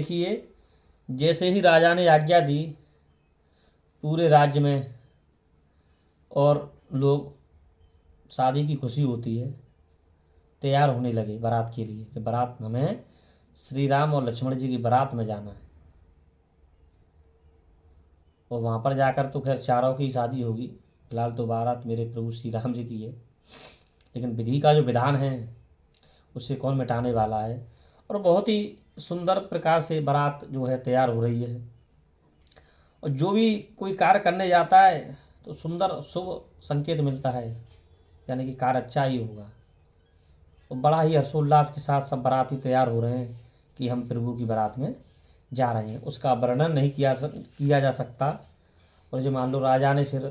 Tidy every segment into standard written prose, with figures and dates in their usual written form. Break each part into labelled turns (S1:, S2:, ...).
S1: देखिए, जैसे ही राजा ने आज्ञा दी पूरे राज्य में, और लोग, शादी की खुशी होती है, तैयार होने लगे बारात के लिए कि बारात हमें श्री राम और लक्ष्मण जी की बारात में जाना है। और वहाँ पर जाकर तो खैर चारों की शादी होगी, फिलहाल तो बारात मेरे प्रभु श्री राम जी की है, लेकिन विधि का जो विधान है उसे कौन मिटाने वाला है। और बहुत ही सुंदर प्रकार से बारात जो है तैयार हो रही है। और जो भी कोई कार्य करने जाता है तो सुंदर शुभ संकेत मिलता है, यानी कि कार्य अच्छा ही होगा। तो बड़ा ही हर्षोल्लास के साथ सब बाराती तैयार हो रहे हैं कि हम प्रभु की बारात में जा रहे हैं। उसका वर्णन नहीं किया जा सकता। और जो मान लो राजा ने फिर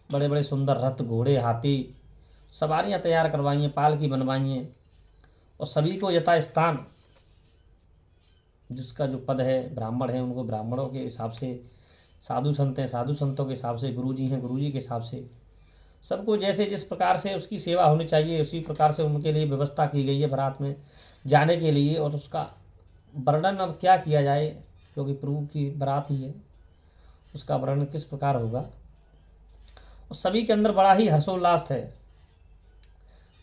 S1: बड़े बड़े सुंदर रथ, घोड़े, हाथी, सवारियां तैयार करवाई हैं, पालकी बनवाई हैं, और सभी को यथा स्थान, जिसका जो पद है, ब्राह्मण है उनको ब्राह्मणों के हिसाब से, साधु संत हैं साधु संतों के हिसाब से, गुरु जी हैं गुरु जी के हिसाब से, सबको जैसे जिस प्रकार से उसकी सेवा होनी चाहिए उसी प्रकार से उनके लिए व्यवस्था की गई है बारात में जाने के लिए। और उसका वर्णन अब क्या किया जाए, क्योंकि प्रभु की बारात ही है, उसका वर्णन किस प्रकार होगा। और सभी के अंदर बड़ा ही हर्षोल्लास है,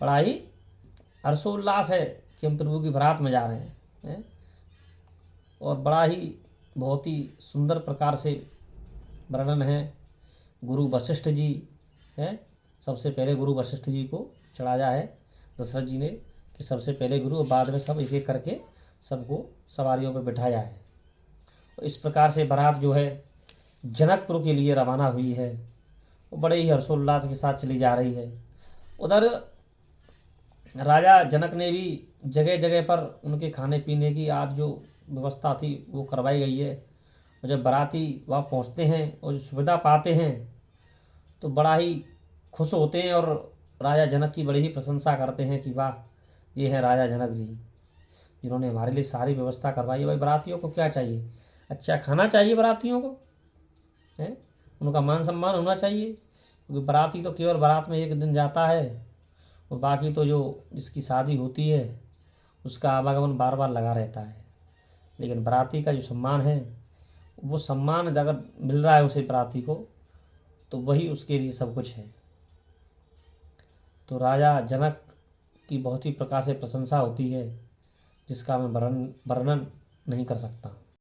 S1: बड़ा ही हर्षोल्लास है कि हम प्रभु की बारात में जा रहे हैं। और बड़ा ही बहुत ही सुंदर प्रकार से वर्णन है। गुरु वशिष्ठ जी हैं, सबसे पहले गुरु वशिष्ठ जी को चढ़ाया है दशरथ जी ने कि सबसे पहले गुरु, और बाद में सब एक एक करके सबको सवारियों पर बिठाया है। तो इस प्रकार से बारात जो है जनकपुर के लिए रवाना हुई है, वो बड़े ही हर्षोल्लास के साथ चली जा रही है। उधर राजा जनक ने भी जगह जगह पर उनके खाने पीने की आज जो व्यवस्था थी वो करवाई गई है। और जब बाराती वहाँ पहुँचते हैं और जो सुविधा पाते हैं तो बड़ा ही खुश होते हैं, और राजा जनक की बड़ी ही प्रशंसा करते हैं कि वाह, ये है राजा जनक जी, जिन्होंने हमारे लिए सारी व्यवस्था करवाई है। भाई बारातियों को क्या चाहिए, अच्छा खाना चाहिए बारातियों को, है, उनका मान सम्मान होना चाहिए, क्योंकि बाराती तो केवल बारात में एक दिन जाता है, और बाकी तो जो जिसकी शादी होती है उसका आवागमन बार बार लगा रहता है। लेकिन बाराती का जो सम्मान है, वो सम्मान अगर मिल रहा है उसे बाराती को, तो वही उसके लिए सब कुछ है। तो राजा जनक की बहुत ही प्रकार से प्रशंसा होती है, जिसका मैं वर्णन नहीं कर सकता।